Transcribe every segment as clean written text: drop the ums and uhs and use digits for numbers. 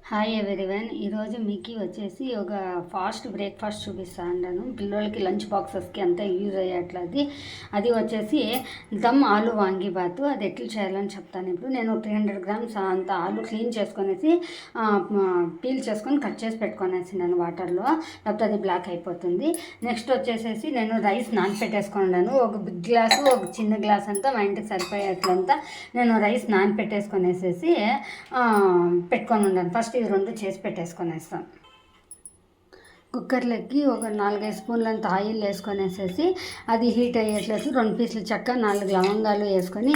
Hi everyone. ఈరోజు మీకు వచ్చేసి ఒక ఫాస్ట్ బ్రేక్ఫాస్ట్ చూపిస్తాను. పిల్లలకి లంచ్ బాక్సెస్కి అంతా యూజ్ అయ్యేట్లది. అది వచ్చేసి దమ్ ఆలు వాంగిబాత్. అది ఎట్లా చేయాలని చెప్తాను. ఇప్పుడు నేను 300 గ్రామ్స్ అంత ఆలు క్లీన్ చేసుకొనేసి పీల్ చేసుకొని కట్ చేసి పెట్టుకొనేసినాను వాటర్లో, లేకపోతే అది బ్లాక్ అయిపోతుంది. నెక్స్ట్ వచ్చేసేసి నేను రైస్ నానపెట్టేసుకున్నాను. ఒక బిగ్ గ్లాసు ఒక చిన్న గ్లాస్ అంతా మా ఇంటికి సరిపోయేట్లంతా నేను రైస్ నానపెట్టేసుకొనేసేసి పెట్టుకొని ఉన్నాను. ఫస్ట్ ఇది రెండు చేసి పెట్టేసుకొనేస్తాం. కుక్కర్లోకి ఒక 4-5 స్పూన్లంత ఆయిల్ వేసుకొనేసేసి అది హీట్ అయ్యేట్లేదు 2 పీసులు చెక్క 4 లవంగాలు వేసుకొని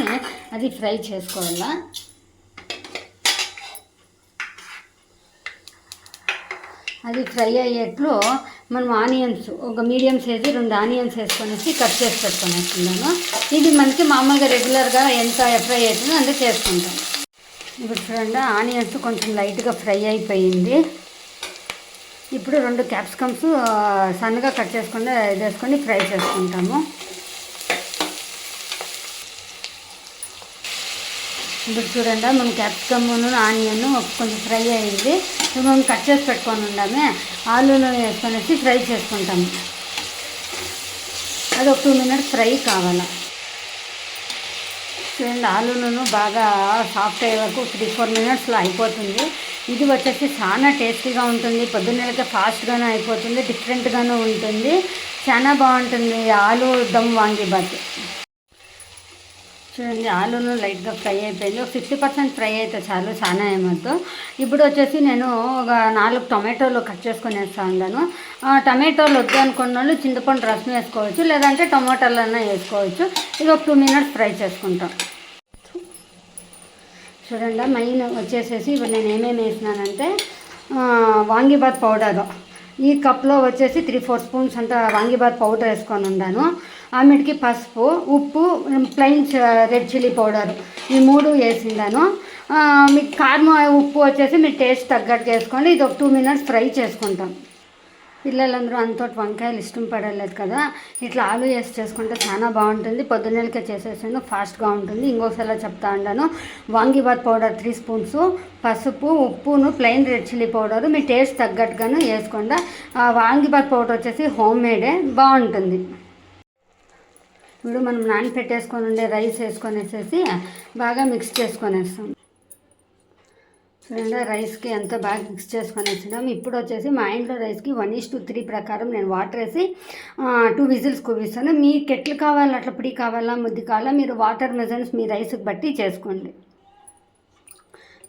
అది ఫ్రై చేసుకోవాలా. అది ఫ్రై అయ్యేట్లు మనం ఆనియన్స్ ఒక మీడియం సైజు 2 ఆనియన్స్ వేసుకొనేసి కట్ చేసి పెట్టుకొనేస్తున్నాను. ఇది మనకి మామూలుగా రెగ్యులర్గా ఎంత ఫ్రై అవుతుందో అంతే చేసుకుంటాం. ఇప్పుడు చూడండి, ఆనియన్స్ కొంచెం లైట్గా ఫ్రై అయిపోయింది. ఇప్పుడు 2 క్యాప్సికమ్స్ సన్నగా కట్ చేసుకొని వేసుకొని ఫ్రై చేసుకుంటాము. ఇప్పుడు చూడండి, మనం క్యాప్సికమ్ను ఆనియన్ కొంచెం ఫ్రై అయ్యింది. ఇప్పుడు మనం కట్ చేసి పెట్టుకొని ఉండామే ఆలూలో వేసుకొనేసి ఫ్రై చేసుకుంటాము. అది ఒక 2 మినిట్స్ ఫ్రై కావాలి. చూడండి, ఆలూను బాగా సాఫ్ట్ అయ్యే వరకు 3-4 మినిట్స్లో అయిపోతుంది. ఇది వచ్చేసి చాలా టేస్టీగా ఉంటుంది. పొద్దున్నెలకే ఫాస్ట్గానే అయిపోతుంది, డిఫరెంట్గానే ఉంటుంది, చాలా బాగుంటుంది ఆలు దమ్ వాంగిబాత్. చూడండి, ఆలూను లైట్గా ఫ్రై అయిపోయింది. ఒక 50% ఫ్రై అయితే చాలు, చాలా ఏమొద్దు. ఇప్పుడు వచ్చేసి నేను ఒక 4 టొమాటోలు కట్ చేసుకొని వేస్తూ ఉన్నాను. టమాటోలు వద్దు అనుకున్న వాళ్ళు చింతపండు రసం వేసుకోవచ్చు, లేదంటే టొమాటోలన్నా వేసుకోవచ్చు. ఇది ఒక 2 మినిట్స్ ఫ్రై చేసుకుంటాం. చూడండి, మెయిన్ వచ్చేసేసి ఇప్పుడు నేను ఏమేమి వేసినానంటే వాంగిబాత్ పౌడరు ఈ కప్లో వచ్చేసి 3-4 స్పూన్స్ అంతా వాంగిబాత్ పౌడర్ వేసుకొని ఉన్నాను. ఆమెటికి పసుపు, ఉప్పు, ప్లెయిన్ రెడ్ చిల్లీ పౌడరు ఈ 3 వేసిండాను. మీకు కారం ఉప్పు వచ్చేసి మీ టేస్ట్ తగ్గట్టు వేసుకోండి. ఇది ఒక 2 మినిట్స్ ఫ్రై చేసుకుంటాం. పిల్లలందరూ అంతటి వంకాయలు ఇష్టం పడలేదు కదా, ఇట్లా ఆలు వేసి చేసుకుంటే చాలా బాగుంటుంది. పొద్దున్నెలకే చేసేసాను, ఫాస్ట్గా ఉంటుంది. ఇంకోసారి చెప్తా ఉన్నాను. వాంగిబాత్ పౌడర్ 3 స్పూన్స్, పసుపు, ఉప్పును, ప్లెయిన్ రెడ్ చిల్లీ పౌడరు మీ టేస్ట్ తగ్గట్టుగాను వేసుకోండి. వాంగిబాత్ పౌడర్ వచ్చేసి హోమ్ మేడే, బాగుంటుంది. ఇప్పుడు మనం నానపెట్టేసుకొని ఉండే రైస్ వేసుకొనేసేసి బాగా మిక్స్ చేసుకొనేస్తాం. చూడండి, రైస్కి ఎంతో బాగా మిక్స్ చేసుకొని వచ్చినాం. ఇప్పుడు వచ్చేసి మా ఇంట్లో రైస్కి 1:3 ప్రకారం నేను వాటర్ వేసి 2 విజిల్స్ కూపిస్తాను. మీకు ఎట్లు కావాలా, అట్లా పొడి కావాలా, ముద్ది కావాలా, మీరు వాటర్ మెజర్స్ మీ రైస్కి బట్టి చేసుకోండి.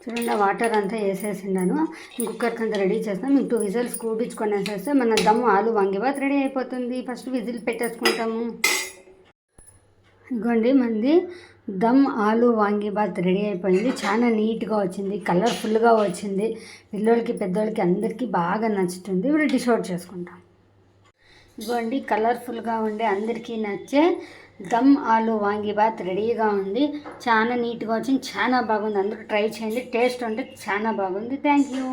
చూడండి, వాటర్ అంతా వేసేసిండాను. కుక్కర్కి అంతా రెడీ చేస్తాం. మీకు 2 విజిల్స్ కూపించుకొని వేసేస్తే మన దమ్ ఆలు వాంగిబాత్ రెడీ అయిపోతుంది. ఫస్ట్ విజిల్ పెట్టేసుకుంటాము. ఇదిగోండి, మంది దమ్ ఆలు వాంగిబాత్ రెడీ అయిపోయింది. చాలా నీట్గా వచ్చింది, కలర్ఫుల్గా వచ్చింది. పిల్లలకి పెద్దోళ్ళకి అందరికీ బాగా నచ్చుతుంది. ఇప్పుడు డిష్ అవుట్ చేసుకుంటాం. ఇదిగోండి, కలర్ఫుల్గా ఉండే అందరికీ నచ్చే దమ్ ఆలు వాంగిబాత్ రెడీగా ఉంది. చాలా నీట్గా వచ్చింది, చాలా బాగుంది. అందరూ ట్రై చేయండి, టేస్ట్ ఉంటే చాలా బాగుంది. Thank you.